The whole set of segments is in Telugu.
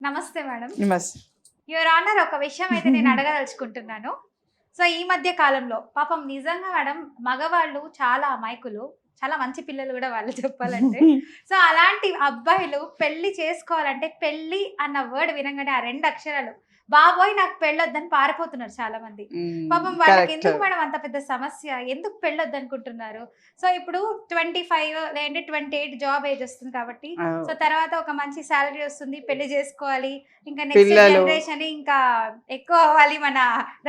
నమస్తే మేడం. నమస్తే. యువర్ ఆనర్ ఒక విషయం అయితే నేను అడగదలుచుకుంటున్నాను. సో, ఈ మధ్య కాలంలో పాపం నిజంగా మేడం మగవాళ్ళు చాలా అమాయకులు. చాలా మంచి పిల్లలు గూడా వాళ్ళు చెప్పాలంటే. సో, అలాంటి అబ్బాయిలు పెళ్లి చేసుకోవాలంటే పెళ్లి అన్న వర్డ్ వినంగానే ఆ 2 అక్షరాలు బాబోయ్! నాకు పెళ్ళొద్దని పారిపోతున్నారు చాలా మంది. పాపం వాళ్ళకి కరెక్ట్. ఎందుకు మేడం అంత పెద్ద సమస్య? ఎందుకు పెళ్ళొద్దనుకుంటున్నారు? సో, ఇప్పుడు 25 లేదంటే 28 జాబ్ ఏజ్ వస్తుంది కాబట్టి సో, తర్వాత ఒక మంచి సాలరీ వస్తుంది. పెళ్లి జేసుకోవాలి. ఇంకా నెక్స్ట్ పిల్లలు, జనరేషన్ ఇంకా ఎక్కువ అవ్వాలి మన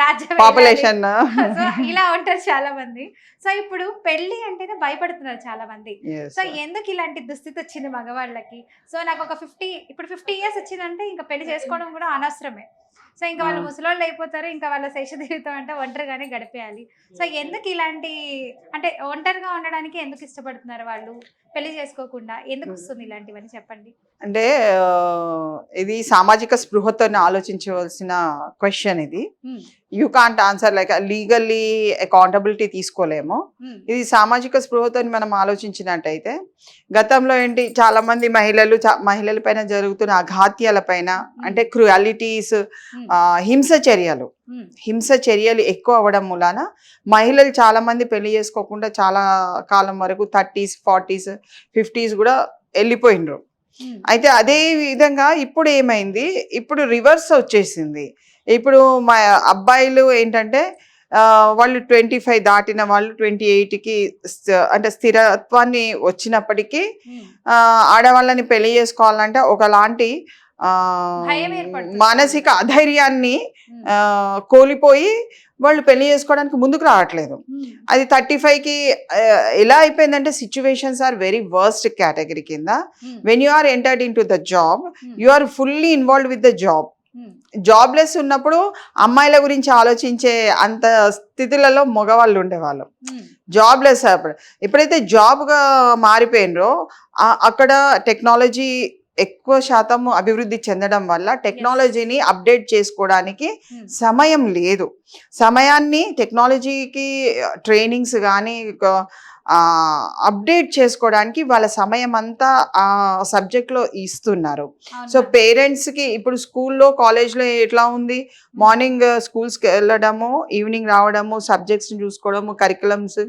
రాజ్యం వెళ్ళాలి. పాపులేషన్. సో, ఇలా ఉంటారు చాలా మంది. సో, ఇప్పుడు పెళ్లి అంటేనే భయపడుతున్నారు చాలా మంది. సో, ఎందుకు ఇలాంటి దుస్థితి వచ్చింది మగవాళ్ళకి? సో, నాకు ఒక 50 ఇయర్స్ వచ్చిందంటే ఇంకా పెళ్లి చేసుకోవడం కూడా అనవసరమే. సో, ఇంకా వాళ్ళు ముసలోళ్ళు అయిపోతారు. ఇంకా వాళ్ళ శేష జీవితం అంటే ఒంటరిగానే గడిపేయాలి. సో, ఎందుకు ఇలాంటి అంటే ఒంటరిగా ఉండడానికి ఎందుకు ఇష్టపడుతున్నారు వాళ్ళు? పెళ్లి చేసుకోకుండా ఎందుకు వస్తుంది ఇలాంటివని చెప్పండి? అంటే ఇది సామాజిక స్పృహతో ఆలోచించవలసిన క్వశ్చన్ ఇది. హ్మ్. You can't answer like legally accountability తీసుకోలేము. హ్మ్. ఇది సామాజిక స్పృహతో మనం ఆలోచించినట్టయితే గతంలో ఏంటి చాలా మంది మహిళల పైన జరుగుతున్న అఘాత్యాల పైన అంటే క్రుయాలిటీస్, హ్మ్. హింస చర్యలు హ్మ్. ఎక్కువ అవ్వడం మూలాన మహిళలు చాలా మంది పెళ్లి చేసుకోకుండా చాలా కాలం వరకు 30s 40s 50s కూడా వెళ్ళిపోయినరు. హ్మ్. అయితే అదే విధంగా ఇప్పుడు ఏమైంది, ఇప్పుడు రివర్స్ వచ్చేసింది. ఇప్పుడు మా అబ్బాయిలు ఏంటంటే వాళ్ళు 25 దాటిన వాళ్ళు 28కి అంటే స్థిరత్వాన్ని వచ్చినప్పటికీ హ్మ్. ఆడవాళ్ళని పెళ్లి చేసుకోవాలంటే ఒకలాంటి భయం ఏర్పడుతుంది. మానసిక అధైర్యాన్ని హ్మ్. కోల్పోయి వాళ్ళు పెళ్లి చేసుకోవడానికి ముందుకు రావట్లేదు. హ్మ్. అది 35కి ఎలా అయిపోయిందంటే situations are very worst category కింద. Hmm. When you are entered into the job, hmm. You are fully involved with the job. Hmm. Jobless ఉన్నప్పుడు అమ్మాయిల గురించి ఆలోచించే అంత స్థితులలో మగవాళ్ళు ఉండేవాళ్ళు. హ్మ్. జాబ్లెస్ ఎప్పుడైతే జాబ్గా మారిపోయినరో అక్కడ టెక్నాలజీ ఎక్కువ శాతం అభివృద్ధి చెందడం వల్ల టెక్నాలజీని అప్డేట్ చేసుకోవడానికి హ్మ్. సమయం లేదు. సమయాన్ని టెక్నాలజీకి ట్రైనింగ్స్ కానీ అప్డేట్ చేసుకోవడానికి వాళ్ళ సమయం అంతా ఆ సబ్జెక్ట్లో ఇస్తున్నారు. అవును సో మేడం. పేరెంట్స్కి ఇప్పుడు స్కూల్లో కాలేజ్లో ఎట్లా ఉంది, మార్నింగ్ స్కూల్స్కి వెళ్ళడము, ఈవినింగ్ రావడము, సబ్జెక్ట్స్ని చూసుకోవడము, కరికులమ్స్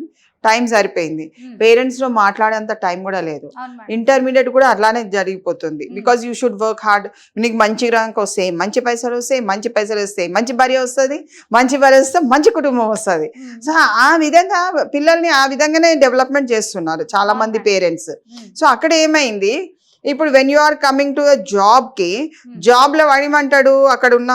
టైం సరిపోయింది. హ్మ్. పేరెంట్స్లో మాట్లాడేంత టైం కూడా లేదు. అవును మేడం. ఇంటర్మీడియట్ కూడా అట్లానే జరిగిపోతుంది. Because you should work hard. నీకు మంచి ర్యాంక్ వస్తే మంచి పైసలు వస్తాయి, మంచి భార్య వస్తుంది, మంచి భార్య వస్తే మంచి కుటుంబం వస్తుంది. హ్మ్. సో ఆ విధంగా పిల్లల్ని ఆ విధంగానే డెవలప్మెంట్ చేస్తున్నారు చాలా మంది అవును. పేరెంట్స్. హ్మ్. సో అక్కడ ఏమైంది, ఇప్పుడు when you are coming to జాబ్కి, హ్మ్. జాబ్లో వాడేమంటాడు అక్కడ ఉన్న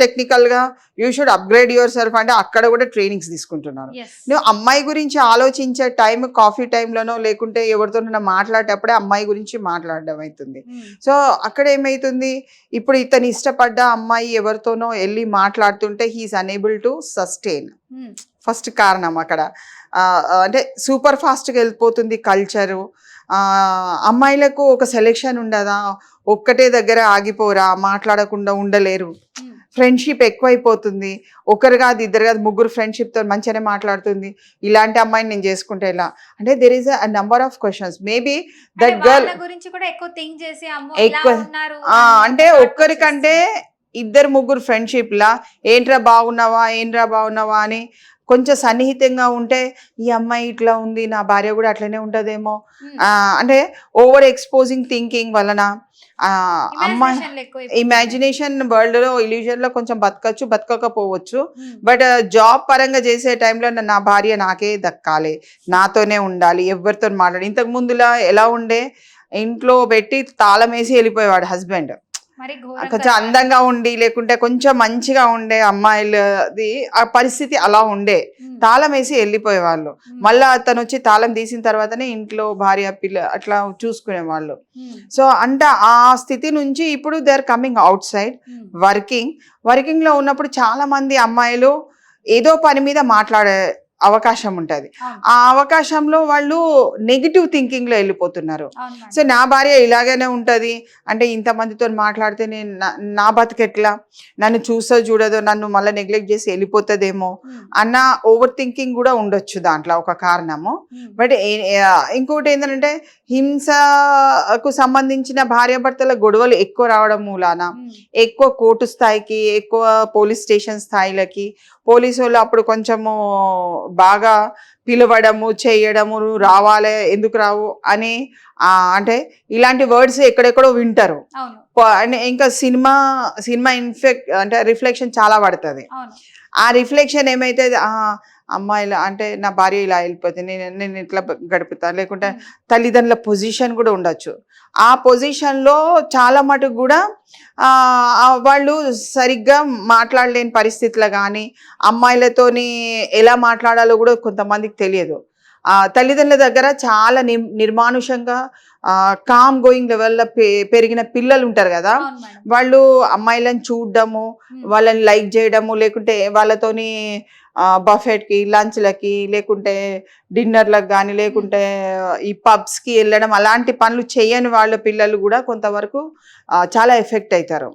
టెక్నికల్గా you should upgrade yourself అంటే అక్కడ కూడా ట్రైనింగ్స్ తీసుకుంటున్నారు. Yes. నువ్వు అమ్మాయి గురించి ఆలోచించే టైం కాఫీ టైంలోనో లేకుంటే ఎవరితోనైనా మాట్లాడేటప్పుడే అమ్మాయి గురించి మాట్లాడడం అవుతుంది. హ్మ్. సో అక్కడ ఏమవుతుంది, ఇప్పుడు ఇతను ఇష్టపడ్డ అమ్మాయి ఎవరితోనో వెళ్ళి మాట్లాడుతుంటే హీఈస్ అనేబుల్ టు సస్టైన్. హ్మ్. ఫస్ట్ కారణం అక్కడ అంటే సూపర్ ఫాస్ట్గా వెళ్ళిపోతుంది కల్చరు. అమ్మాయిలకు ఒక సెలెక్షన్ ఉండదా, ఒక్కటే దగ్గర ఆగిపోరా, మాట్లాడకుండా ఉండలేరు. హ్మ్. ఫ్రెండ్షిప్ ఎక్కువైపోతుంది. ఒకరు కాదు, ఇద్దరు కాదు, ముగ్గురు ఫ్రెండ్షిప్తో మంచిగానే మాట్లాడుతుంది. ఇలాంటి అమ్మాయిని నేను చేసుకుంటే ఎలా అంటే there is a number of questions. Maybe అంటే దట్ గర్ల్ వాళ్ళ గురించి కూడా ఎక్కువ థింక్ చేసి అమ్మో ఇలా ఎక్కువ ఉన్నారు అని అంటే ఒక thought ఒక్కరికంటే వచ్చేస్తుంది. ఇద్దరు ముగ్గురు ఫ్రెండ్షిప్లా ఏంట్రా బాగున్నావా అని కొంచెం సన్నిహితంగా ఉంటే ఈ అమ్మాయి ఇట్లా ఉంది, నా భార్య కూడా అట్లనే ఉంటుందేమో హ్మ్. అంటే ఓవర్ ఎక్స్పోజింగ్ థింకింగ్ వలన అమ్మాయి ఇమాజినేషన్లు ఎక్కువైపోతున్నాయి. ఇమాజినేషన్ వరల్డ్లో ఇల్యూజన్లో కొంచెం బతకపోవచ్చు. హ్మ్. బట్ జాబ్ పరంగా చేసే టైంలో నా భార్య నాకే దక్కాలి, నాతోనే ఉండాలి, ఎవరితో మాట్లాడి. ఇంతకు ముందులా ఎలా ఉండే, ఇంట్లో పెట్టి తాళం వేసి వెళ్ళిపోయేవాడు హస్బెండ్. మరి ఘోరంగా కొంచెం అందంగా ఉండి లేకుంటే కొంచెం మంచిగా ఉండే అమ్మాయిలది ఆ పరిస్థితి అలా ఉండే, హ్మ్. తాళం వేసి వెళ్ళిపోయేవాళ్ళు. హ్మ్. మళ్ళీ అతను వచ్చి తాళం తీసిన తర్వాతనే ఇంట్లో భార్య పిల్ల అట్లా చూసుకునేవాళ్ళు. హ్మ్. సో అంటే ఆ స్థితి నుంచి ఇప్పుడు they are coming outside hmm. వర్కింగ్లో ఉన్నప్పుడు చాలా మంది అమ్మాయిలు ఏదో పని మీద అవకాశం ఉంటుంది. అవును. ఆ అవకాశంలో వాళ్ళు నెగిటివ్ థింకింగ్లో వెళ్ళిపోతున్నారు. అవును మేడం. సో నా భార్య ఇలాగనే ఉంటుంది అంటే ఇంతమందితో మాట్లాడితే నేను నా బతికెట్లా, నన్ను చూడదో నన్ను మళ్ళీ నెగ్లెక్ట్ చేసి వెళ్ళిపోతుందేమో అన్న ఓవర్ థింకింగ్ కూడా ఉండొచ్చు దాంట్లో ఒక కారణము. బట్ ఇంకోటి ఏంటంటే హింసకు సంబంధించిన భార్యాభర్తల గొడవలు ఎక్కువ రావడం మూలాన ఎక్కువ కోర్టు స్థాయికి, ఎక్కువ పోలీస్ స్టేషన్ స్థాయిలకి పోలీసు వాళ్ళు అప్పుడు కొంచెము బాగా పిలవడము చేయడము, రావాలి ఎందుకు రావు అని అంటే ఇలాంటి వర్డ్స్ ఎక్కడెక్కడో వింటారు. ఇంకా సినిమా ఇన్ఫెక్ట్ అంటే రిఫ్లెక్షన్ చాలా పడుతుంది. ఆ రిఫ్లెక్షన్ ఏమైతే అమ్మాయిలు అంటే నా భార్య ఇలా వెళ్ళిపోతుంది, నేను ఇట్లా గడుపుతాను, లేకుంటే తల్లిదండ్రుల పొజిషన్ కూడా ఉండొచ్చు. ఆ పొజిషన్లో చాలా మటుకు కూడా వాళ్ళు సరిగ్గా మాట్లాడలేని పరిస్థితులు కానీ అమ్మాయిలతోని ఎలా మాట్లాడాలో కూడా కొంతమందికి తెలియదు. తల్లిదండ్రుల దగ్గర చాలా నిర్మానుషంగా కామ్ గోయింగ్ లెవెల్లో పెరిగిన పిల్లలు ఉంటారు కదా, వాళ్ళు అమ్మాయిలను చూడడము, వాళ్ళని లైక్ చేయడము, లేకుంటే వాళ్ళతోని బఫెట్కి, లంచ్లకి, లేకుంటే డిన్నర్లకు కానీ, లేకుంటే ఈ పబ్స్కి వెళ్ళడం, అలాంటి పనులు చేయని వాళ్ళ పిల్లలు కూడా కొంతవరకు చాలా ఎఫెక్ట్ అవుతారు.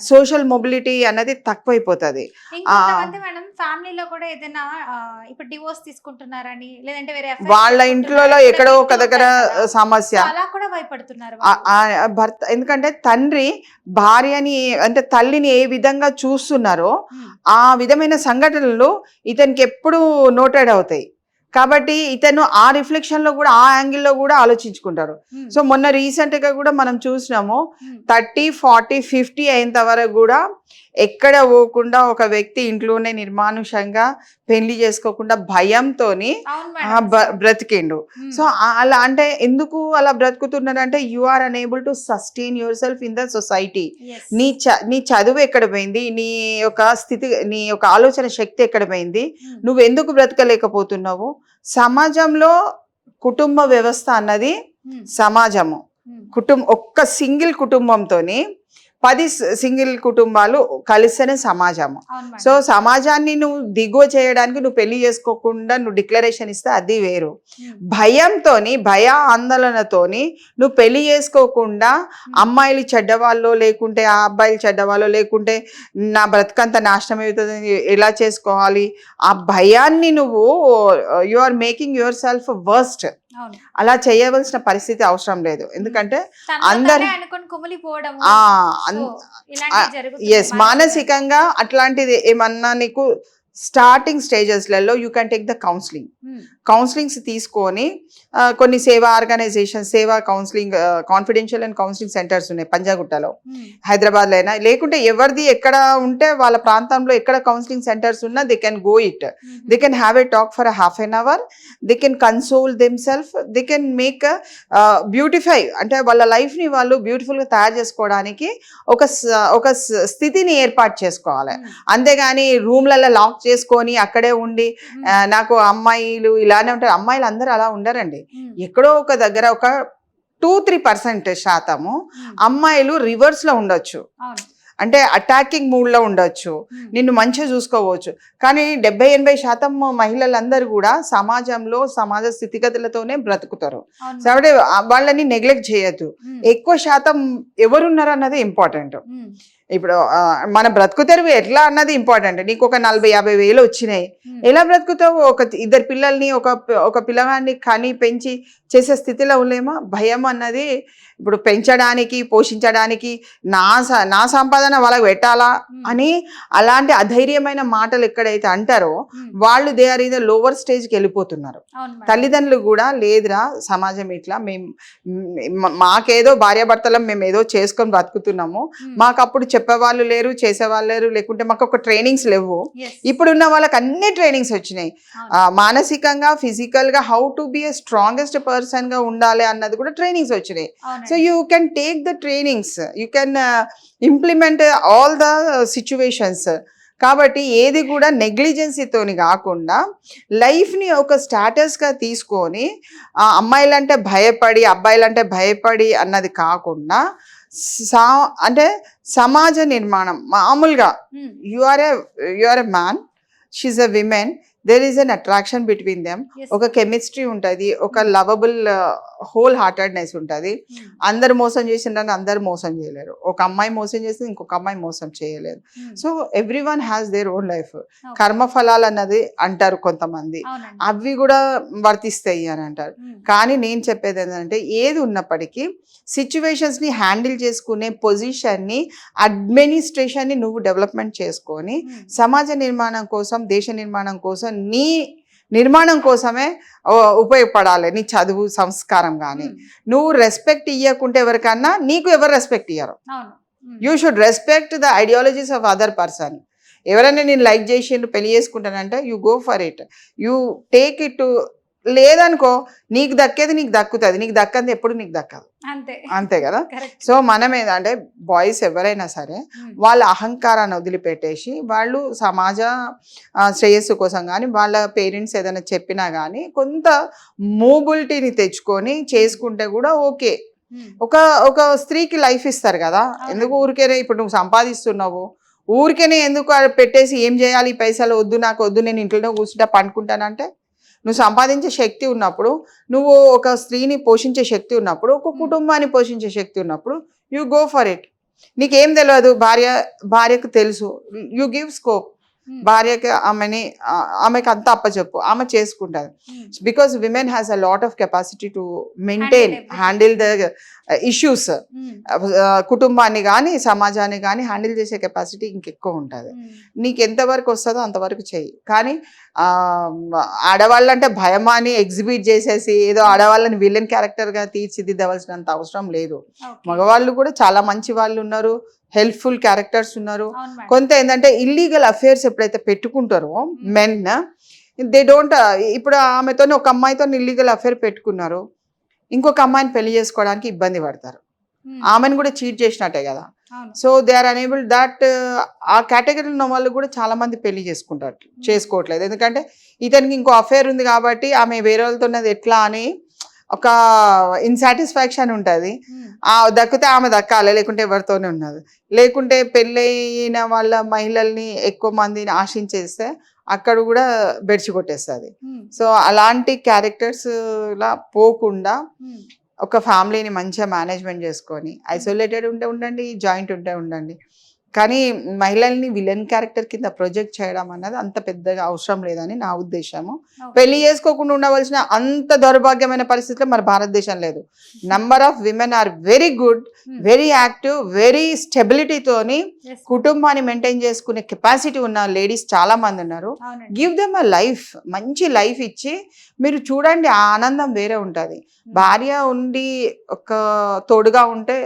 సోషల్ మొబిలిటీ అనేది తక్కువైపోతుంది. ఫ్యామిలీలో కూడా ఏదైనా ఇప్పుడు డివోర్స్ తీసుకుంటున్నారని, లేదంటే వేరే వాళ్ళ ఇంట్లో ఎక్కడో ఒక దగ్గర సమస్య అలా కూడా భయపడుతున్నారు భర్త. ఎందుకంటే తండ్రి భార్యని అంటే తల్లిని ఏ విధంగా చూస్తున్నారో ఆ విధమైన సంఘటనలు ఇతనికి ఎప్పుడు నోటెడ్ అవుతాయి. కాబట్టి ఇతను ఆ రిఫ్లెక్షన్లో కూడా ఆ యాంగిల్లో కూడా ఆలోచించుకుంటారు. సో మొన్న రీసెంట్గా కూడా మనం చూసినాము 30, 40, 50 అయినంత వరకు కూడా ఎక్కడ పోకుండా ఒక వ్యక్తి ఇంట్లోనే నిర్మానుషంగా పెళ్లి చేసుకోకుండా భయంతో బ్రతికిండు. సో అలా అంటే ఎందుకు అలా బ్రతుకుతున్నారంటే you are unable to sustain yourself in the society. నీ చదువు ఎక్కడ పోయింది, నీ యొక్క స్థితి, నీ యొక్క ఆలోచన శక్తి ఎక్కడ పోయింది, నువ్వు ఎందుకు బ్రతకలేకపోతున్నావు? సమాజంలో కుటుంబ వ్యవస్థ అన్నది సమాజము. ఒక్క సింగిల్ కుటుంబంతోని 10 సింగిల్ కుటుంబాలు కలిస్తేనే సమాజము. సో సమాజాన్ని నువ్వు దిగువ చేయడానికి నువ్వు పెళ్లి చేసుకోకుండా నువ్వు డిక్లరేషన్ ఇస్తే అది వేరు. భయంతోని, భయ ఆందోళనతోని నువ్వు పెళ్లి చేసుకోకుండా అమ్మాయిలు చెడ్డవాళ్ళు, లేకుంటే ఆ అబ్బాయిలు చెడ్డవాళ్ళు, లేకుంటే నా బ్రతకంత నాశనం అవుతుంది, ఎలా చేసుకోవాలి, ఆ భయాన్ని నువ్వు you are making yourself worst. అలా చేయవలసిన పరిస్థితి అవసరం లేదు. ఎందుకంటే అందరు మానసికంగా అట్లాంటిది ఏమన్నా నీకు స్టార్టింగ్ స్టేజెస్లలో you can take the counsellings తీసుకొని కొన్ని Seva organisation, Seva counselling, confidential and counselling centres ఉన్నాయి పంజాగుట్టలో, హైదరాబాద్లో అయినా, లేకుంటే ఎవరిది ఎక్కడ ఉంటే వాళ్ళ ప్రాంతంలో ఎక్కడ కౌన్సిలింగ్ సెంటర్స్ ఉన్నా they can go it, they can have a talk for ½ an hour, they can console them self, they can make beautify, అంటే వాళ్ళ లైఫ్ని వాళ్ళు బ్యూటిఫుల్గా తయారు చేసుకోవడానికి ఒక స్థితిని ఏర్పాటు చేసుకోవాలి. అంతేగాని రూమ్లలో లాక్ చేసుకొని అక్కడే ఉండి నాకు అమ్మాయిలు ఇలానే ఉంటారు. అమ్మాయిలు అందరూ అలా ఉండరండి. ఎక్కడో ఒక దగ్గర ఒక 2-3% శాతము అమ్మాయిలు రివర్స్లో ఉండొచ్చు, అంటే అటాకింగ్ మూడ్లో ఉండొచ్చు, నిన్ను మంచిగా చూసుకోవచ్చు. కానీ 70-80% మహిళలందరూ కూడా సమాజంలో సమాజ స్థితిగతులతోనే బ్రతుకుతారు. కాబట్టి వాళ్ళని నెగ్లెక్ట్ చేయొద్దు. ఎక్కువ శాతం ఎవరున్నారు అన్నది ఇంపార్టెంట్. ఇప్పుడు మన బ్రతుకు తెరువు ఎట్లా అన్నది ఇంపార్టెంట్. నీకు ఒక 40-50 వేలు వచ్చినాయి, ఎలా బ్రతుకుతావు? ఒక 2 పిల్లల్ని ఒక పిల్లగాన్ని కని పెంచి చేసే స్థితిలో ఉండేమో. భయం అన్నది ఇప్పుడు పెంచడానికి, పోషించడానికి, నా సంపాదన వాళ్ళకి పెట్టాలా అని అలాంటి అధైర్యమైన మాటలు ఎక్కడైతే అంటారో వాళ్ళు they are in the lower స్టేజ్కి వెళ్ళిపోతున్నారు. తల్లిదండ్రులు కూడా లేదురా సమాజం ఇట్లా, మాకేదో భార్యాభర్తలం మేము ఏదో చేసుకొని బ్రతుకుతున్నాము, మాకు అప్పుడు చెప్పేవాళ్ళు లేరు, చేసేవాళ్ళు లేరు, లేకుంటే మాకు ఒక ట్రైనింగ్స్ లేవు. ఇప్పుడున్న వాళ్ళకి అన్ని ట్రైనింగ్స్ వచ్చినాయి. మానసికంగా, ఫిజికల్గా how to be a strongest పర్సన్గా ఉండాలి అన్నది కూడా ట్రైనింగ్స్ వచ్చినాయి. So you can take the trainings, you can implement all the situations. కాబట్టి ఏది కూడా నెగ్లిజెన్సీతోని కాకుండా లైఫ్ని ఒక స్టాటస్గా తీసుకొని అమ్మాయిలంటే భయపడి, అబ్బాయిలంటే భయపడి అన్నది కాకుండా అంటే సమాజ నిర్మాణం మామూలుగా you are a man, she is a women, there is an attraction between them, ఒక కెమిస్ట్రీ ఉంటుంది, ఒక లవబుల్ హోల్ హార్టెడ్నెస్ ఉంటుంది. అందరు మోసం చేసిండ్రని అందరు మోసం చేయలేరు, ఒక అమ్మాయి మోసం చేస్తే ఇంకొక అమ్మాయి మోసం చేయలేరు. So everyone has their own life. కర్మఫలాలు అన్నది అంటారు కొంతమంది, అవి కూడా వర్తిస్తాయి అని అంటారు. కానీ నేను చెప్పేది ఏంటంటే ఏది ఉన్నప్పటికీ సిచ్యువేషన్స్ని హ్యాండిల్ చేసుకునే పొజిషన్ని, అడ్మినిస్ట్రేషన్ని నువ్వు డెవలప్మెంట్ చేసుకొని సమాజ నిర్మాణం కోసం, దేశ నిర్మాణం కోసం, నీ నిర్మాణం కోసమే ఉపయోగపడాలి. నీ చదువు, సంస్కారం కానీ నువ్వు రెస్పెక్ట్ ఇవ్వకుంటే ఎవరికన్నా నీకు ఎవరు రెస్పెక్ట్ ఇయ్యరు. You should respect the ideologies of other person. ఎవరైనా నేను లైక్ చేసి పెళ్లి చేసుకుంటానంటే you go for it, you take it too. లేదనుకో నీకు దక్కేది నీకు దక్కుతుంది, నీకు దక్కంది ఎప్పుడు నీకు దక్కదు. అంతే కదా. సో మనం ఏంటంటే బాయ్స్ ఎవరైనా సరే వాళ్ళ అహంకారాన్ని వదిలిపెట్టేసి వాళ్ళు సమాజ శ్రేయస్సు కోసం కానీ వాళ్ళ పేరెంట్స్ ఏదైనా చెప్పినా కానీ కొంత మూబిలిటీని తెచ్చుకొని చేసుకుంటే కూడా ఓకే. ఒక ఒక స్త్రీకి లైఫ్ ఇస్తారు కదా, ఎందుకు ఊరికేనే ఇప్పుడు నువ్వు సంపాదిస్తున్నావు ఊరికేనే ఎందుకు పెట్టేసి ఏం చేయాలి, పైసలు వద్దు నాకు వద్దు, నేను ఇంట్లోనే కూర్చుంటా పండుకుంటానంటే. నువ్వు సంపాదించే శక్తి ఉన్నప్పుడు, నువ్వు ఒక స్త్రీని పోషించే శక్తి ఉన్నప్పుడు, ఒక కుటుంబాన్ని పోషించే శక్తి ఉన్నప్పుడు యూ గో ఫర్ ఇట్. నీకేం తెలియదు, భార్యకు తెలుసు, యూ గివ్ స్కోప్. భార్యకి ఆమెకి అంతా అప్పచెప్పు, ఆమె చేసుకుంటుంది. Because women has a lot of capacity to maintain, handle the issues. కుటుంబాన్ని కానీ సమాజాన్ని కానీ హ్యాండిల్ చేసే కెపాసిటీ ఇంకెక్కువ ఉంటుంది. నీకు ఎంతవరకు వస్తుందో అంతవరకు చెయ్యి. కానీ ఆడవాళ్ళంటే భయమా అని ఎగ్జిబిట్ చేసేసి ఏదో ఆడవాళ్ళని విలన్ క్యారెక్టర్గా తీర్చిదిద్దవలసినంత అవసరం లేదు. మగవాళ్ళు కూడా చాలా మంచి వాళ్ళు ఉన్నారు, హెల్ప్ఫుల్ క్యారెక్టర్స్ ఉన్నారు. కొంత ఏంటంటే ఇల్లీగల్ అఫేర్స్ ఎప్పుడైతే పెట్టుకుంటారో మెన్, దే డోంట్. ఇప్పుడు ఆమెతో ఒక అమ్మాయితో ఇల్లీగల్ అఫేర్ పెట్టుకున్నారు, ఇంకొక అమ్మాయిని పెళ్లి చేసుకోవడానికి ఇబ్బంది పడతారు, ఆమెను కూడా చీట్ చేసినట్టే కదా. So they are unable that. ఆ కేటగిరీలో ఉన్న వాళ్ళు కూడా చాలా మంది పెళ్లి చేసుకోవట్లేదు, ఎందుకంటే ఇతనికి ఇంకో అఫేర్ ఉంది కాబట్టి ఆమె వేరే వాళ్ళతో ఉన్నది ఎట్లా అని ఒక ఇన్సాటిస్ఫాక్షన్ ఉంటుంది. దక్కితే ఆమె దక్కాలి, లేకుంటే ఎవరితోనే ఉన్నది. లేకుంటే పెళ్ళైన వాళ్ళ మహిళల్ని ఎక్కువ మందిని ఆశించేస్తే అక్కడ కూడా బెడిచి కొట్టేస్తుంది. సో అలాంటి క్యారెక్టర్స్ లా పోకుండా ఒక ఫ్యామిలీని మంచిగా మేనేజ్మెంట్ చేసుకొని ఐసోలేటెడ్ ఉండండి, జాయింట్ ఉండండి. కానీ మహిళల్ని విలన్ క్యారెక్టర్ కింద ప్రొజెక్ట్ చేయడం అన్నది అంత పెద్దగా అవసరం లేదని నా ఉద్దేశము. పెళ్లి చేసుకోకుండా ఉండవలసిన అంత దౌర్భాగ్యమైన పరిస్థితిలో మన భారతదేశం లేదు. Number of women are very good, very active, very స్టెబిలిటీతోని కుటుంబాన్ని మెయింటైన్ చేసుకునే కెపాసిటీ ఉన్న లేడీస్ చాలా మంది ఉన్నారు. గివ్ దెమ్ అ లైఫ్, మంచి లైఫ్ ఇచ్చి మీరు చూడండి, ఆ ఆనందం వేరే ఉంటుంది. భార్య ఉండి ఒక తోడుగా ఉంటే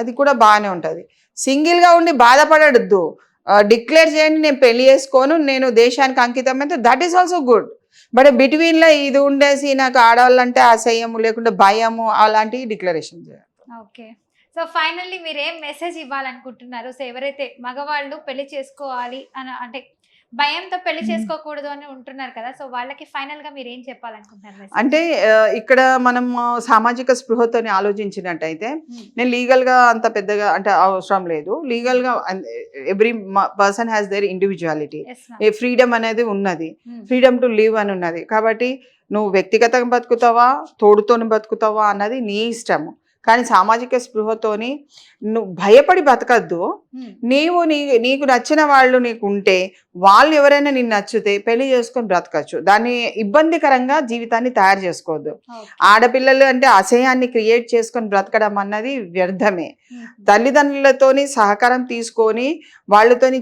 అది కూడా బాగానే ఉంటుంది. సింగిల్గా ఉండి బాధపడద్దు, డిక్లేర్ చేయండి నేను పెళ్లి చేసుకోను, నేను దేశానికి అంకితం అయితే, that is also good. But బిట్వీన్లో ఇది ఉండేసి నాకు ఆడవాళ్ళంటే అసహ్యము లేకుంటే భయము అలాంటివి డిక్లరేషన్ చేయాలి. ఓకే. సో ఫైనల్లీ మీరు ఏం మెసేజ్ ఇవ్వాలనుకుంటున్నారు? సో ఎవరైతే మగవాళ్ళు పెళ్లి చేసుకోవాలి అని అంటే భయంతో పెళ్లి చేసుకోకూడదు అని ఉంటున్నారు కదా, సో వాళ్ళకి ఫైనల్ గా మీరు ఏం చెప్పాలనుకుంటున్నారు? అంటే ఇక్కడ మనం సామాజిక స్పృహతోని ఆలోచించినట్టయితే నేను లీగల్ గా అంత పెద్దగా అంటే అవసరం లేదు. లీగల్ గా every person has their individuality, freedom అనేది ఉన్నది, ఫ్రీడమ్ టు లివ్ అని ఉన్నది. కాబట్టి నువ్వు వ్యక్తిగతంగా బతుకుతావా, తోడుతోని బతుకుతావా అన్నది నీ ఇష్టము. కానీ సామాజిక స్పృహతోని నువ్వు భయపడి బతకద్దు. నీకు నచ్చిన వాళ్ళు నీకు ఉంటే, వాళ్ళు ఎవరైనా నిన్ను నచ్చితే పెళ్లి చేసుకొని బ్రతకచ్చు. దాన్ని ఇబ్బందికరంగా జీవితాన్ని తయారు చేసుకోవద్దు. ఆడపిల్లలు అంటే అసహ్యాన్ని క్రియేట్ చేసుకొని బ్రతకడం అన్నది వ్యర్థమే. తల్లిదండ్రులతోని సహకారం తీసుకొని వాళ్ళతోని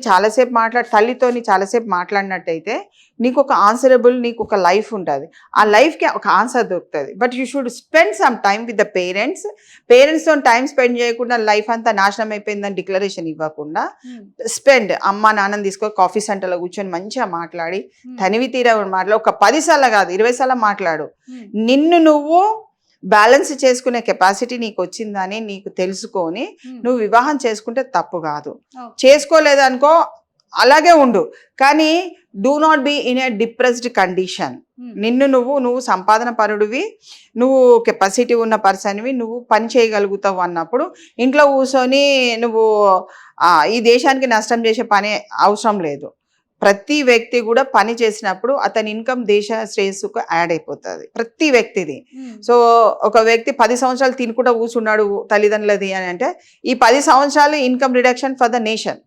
తల్లితోని చాలాసేపు మాట్లాడినట్టయితే నీకు ఒక ఆన్సరబుల్, నీకు ఒక లైఫ్ ఉంటుంది. ఆ లైఫ్కి ఒక ఆన్సర్ దొరుకుతుంది. But you should spend some time with the పేరెంట్స్తో టైం స్పెండ్ చేయకుండా లైఫ్ అంతా నాశనం అయిపోయిందని డిక్లరేషన్ ఇవ్వకుండా స్పెండ్, అమ్మ నాన్నని తీసుకో కాఫీ సెంటర్లో కూర్చొని మంచిగా మాట్లాడి తనివి తీరా మాట్లాడు. ఒక 10 సార్లు కాదు 20 సార్లు మాట్లాడు. నిన్ను నువ్వు బ్యాలెన్స్ చేసుకునే కెపాసిటీ నీకు వచ్చిందని నీకు తెలుసుకొని నువ్వు వివాహం చేసుకుంటే తప్పు కాదు. చేసుకోలేదనుకో అలాగే ఉండు, కానీ do not be in a depressed condition. నువ్వు సంపాదన పరుడివి, నువ్వు కెపాసిటీ ఉన్న పర్సన్వి, నువ్వు పని చేయగలుగుతావు అన్నప్పుడు ఇంట్లో కూర్చొని నువ్వు ఈ దేశానికి నష్టం చేసే పని అవసరం లేదు. ప్రతి వ్యక్తి కూడా పని చేసినప్పుడు అతని ఇన్కమ్ దేశ శ్రేయస్సుకు యాడ్ అయిపోతుంది ప్రతి వ్యక్తిది. సో ఒక వ్యక్తి 10 సంవత్సరాలు తినుకుంటూ కూర్చున్నాడు తల్లిదండ్రులది అని అంటే ఈ 10 సంవత్సరాలు income reduction for the nation,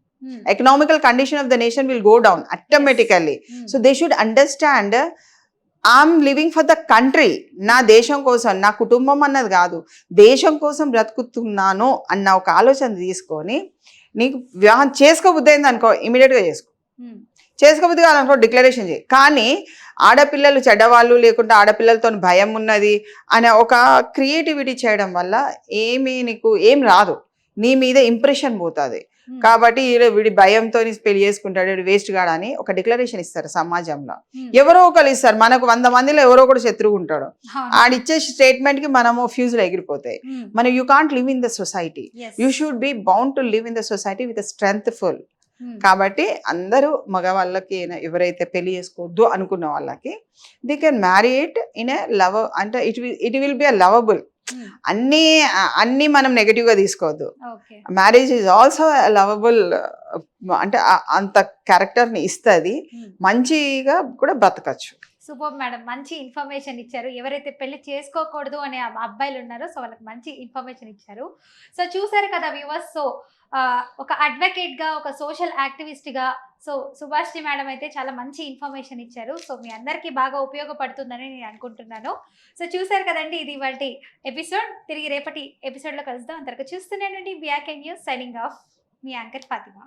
economical condition of the nation will go down automatically. So they should understand I'm living for the country, నా దేశం కోసం, నా కుటుంబం అన్నది కాదు, దేశం కోసం బ్రతుకుతున్నాను అన్న ఒక ఆలోచన తీసుకొని నీకు వివాహం చేసుకోబుద్ధి అయింది అనుకో ఇమీడియట్గా చేసుకోబుద్ధి కాదనుకో డిక్లరేషన్ చేయి. కానీ ఆడపిల్లలు చెడ్డవాళ్ళు లేకుంటే ఆడపిల్లలతో భయం ఉన్నది అనే ఒక క్రియేటివిటీ చేయడం వల్ల నీకు ఏం రాదు, నీ మీద ఇంప్రెషన్ పోతుంది. కాబట్టి వీడి భయంతో పెళ్లి చేసుకుంటాడు, వీడు వేస్ట్ గాడు అని ఒక డిక్లరేషన్ ఇస్తారు సమాజంలో. ఎవరో ఒకరు ఇస్తారు, మనకు 100 మందిలో ఎవరో ఒకరు శత్రువు ఉంటాడు. ఆడిచ్చే స్టేట్మెంట్ కి మనము ఫ్యూజులు ఎగిరిపోతాయి. మనం you can't live in the society, you should be bound to live in the society with strength full. కాబట్టి అందరూ మగవాళ్ళకి ఎవరైతే పెళ్లి చేసుకోవద్దు అనుకున్న వాళ్ళకి they can marry it in a love, అంటే it will be a lovable. అన్ని మనం నెగటివ్ గా తీసుకోవద్దు. మ్యారేజ్ ఈజ్ ఆల్సో లవబుల్, అంటే అంత క్యారెక్టర్ ని ఇస్తుంది, మంచిగా కూడా బ్రతకచ్చు. సూపర్ మేడం, మంచి ఇన్ఫర్మేషన్ ఇచ్చారు. ఎవరైతే పెళ్లి చేసుకోకూడదు అనే అబ్బాయిలు ఉన్నారో సో వాళ్ళకి మంచి ఇన్ఫర్మేషన్ ఇచ్చారు. సో చూసారు కదా వ్యూవర్స్. సో ఒక అడ్వకేట్ గా, ఒక సోషల్ యాక్టివిస్ట్ గా సో సుభాష్ని మేడం అయితే చాలా మంచి ఇన్ఫర్మేషన్ ఇచ్చారు. సో మీ అందరికీ బాగా ఉపయోగపడుతుందని నేను అనుకుంటున్నాను. సో చూసారు కదండి, ఇది ఇవాల్టి ఎపిసోడ్. తిరిగి రేపటి ఎపిసోడ్లో కలుద్దాం. అంతవరకు చూస్తున్నానండి BRK న్యూస్, సైనింగ్ ఆఫ్, మీ యాంకర్ ఫాతిమా.